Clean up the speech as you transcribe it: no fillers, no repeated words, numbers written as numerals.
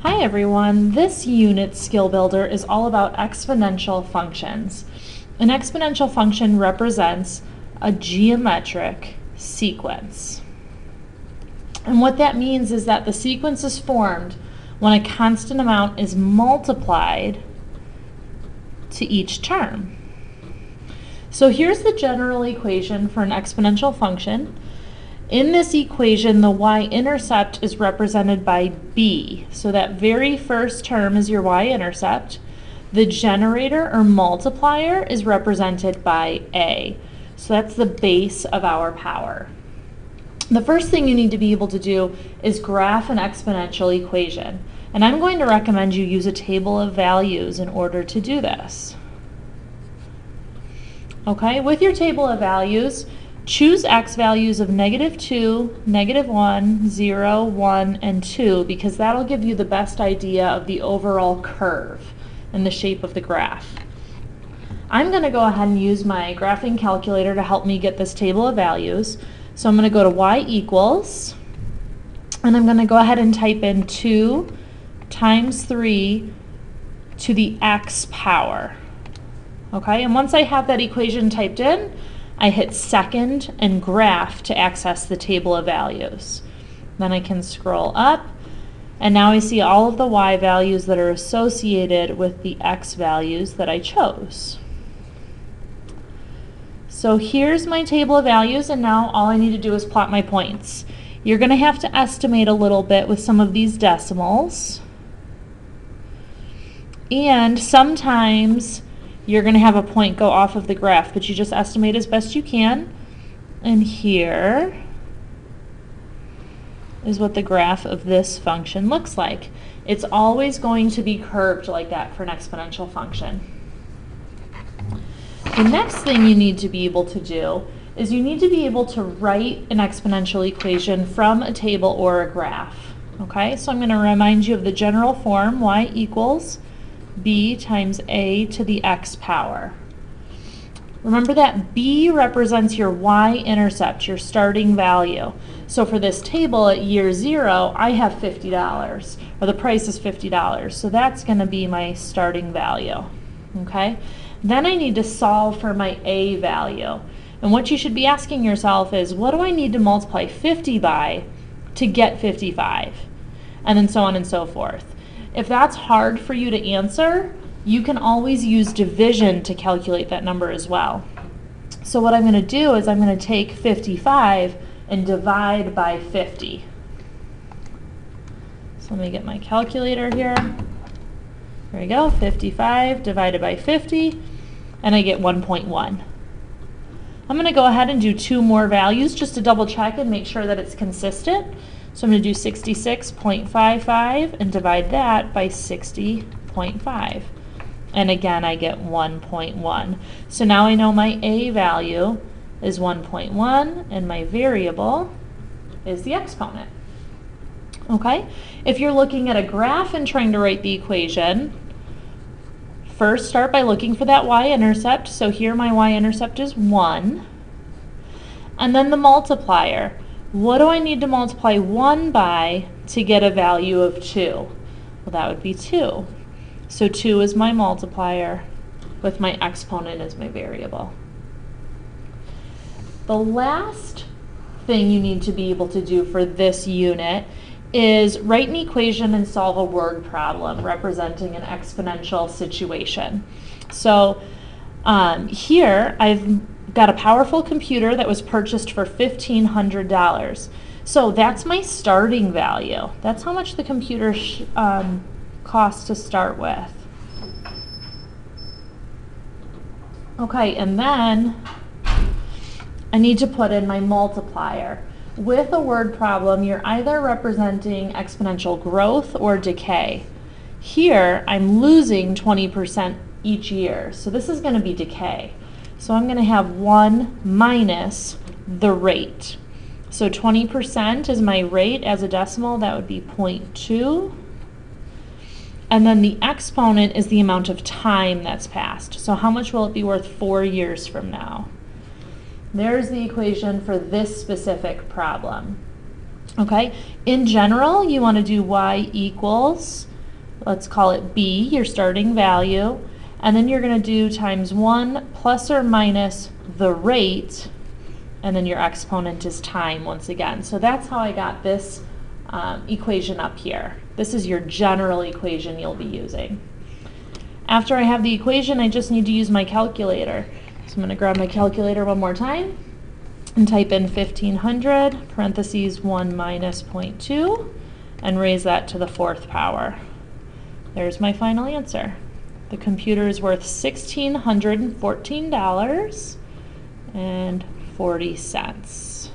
Hi everyone, this unit Skillbuilder is all about exponential functions. An exponential function represents a geometric sequence. And what that means is that the sequence is formed when a constant amount is multiplied to each term. So here's the general equation for an exponential function. In this equation, the y-intercept is represented by b. So that very first term is your y-intercept. The generator or multiplier is represented by a. So that's the base of our power. The first thing you need to be able to do is graph an exponential equation. And I'm going to recommend you use a table of values in order to do this. Okay, with your table of values, choose x values of -2, -1, 0, 1, and 2 because that'll give you the best idea of the overall curve and the shape of the graph. I'm going to go ahead and use my graphing calculator to help me get this table of values. So I'm going to go to y equals, and I'm going to go ahead and type in 2 times 3 to the x power. Okay, and once I have that equation typed in, I hit second and graph to access the table of values. Then I can scroll up, and now I see all of the y values that are associated with the x values that I chose. So here's my table of values, and now all I need to do is plot my points. You're going to have to estimate a little bit with some of these decimals, and sometimes you're going to have a point go off of the graph, but you just estimate as best you can. And here is what the graph of this function looks like. It's always going to be curved like that for an exponential function. The next thing you need to be able to do is you need to be able to write an exponential equation from a table or a graph. Okay, so I'm going to remind you of the general form, y equals b times a to the x power. Remember that b represents your y-intercept, your starting value. So for this table at year 0, I have $50, or the price is $50. So that's going to be my starting value. Okay? Then I need to solve for my a value. And what you should be asking yourself is, what do I need to multiply 50 by to get 55? And then so on and so forth. If that's hard for you to answer, you can always use division to calculate that number as well. So what I'm going to do is I'm going to take 55 and divide by 50. So let me get my calculator here. There we go, 55 divided by 50, and I get 1.1. I'm going to go ahead and do 2 more values just to double check and make sure that it's consistent. So I'm going to do 66.55 and divide that by 60.5. And again, I get 1.1. So now I know my a value is 1.1 and my variable is the exponent. Okay? If you're looking at a graph and trying to write the equation, first start by looking for that y-intercept. So here my y-intercept is 1. And then the multiplier. What do I need to multiply 1 by to get a value of 2? Well, that would be 2. So 2 is my multiplier with my exponent as my variable. The last thing you need to be able to do for this unit is write an equation and solve a word problem representing an exponential situation. So here I've got a powerful computer that was purchased for $1,500. So that's my starting value. That's how much the computer costs to start with. Okay, and then I need to put in my multiplier. With a word problem, you're either representing exponential growth or decay. Here, I'm losing 20% each year, so this is going to be decay. So I'm going to have 1 minus the rate. So 20% is my rate as a decimal. That would be 0.2. And then the exponent is the amount of time that's passed. So how much will it be worth 4 years from now? There's the equation for this specific problem. Okay, in general, you want to do y equals let's call it B, your starting value, and then you're going to do times 1 plus or minus the rate, and then your exponent is time once again. So that's how I got this equation up here. This is your general equation you'll be using. After I have the equation, I just need to use my calculator. So I'm going to grab my calculator one more time and type in 1500 parentheses 1 minus 0.2 and raise that to the 4th power. There's my final answer. The computer is worth $1,614.40.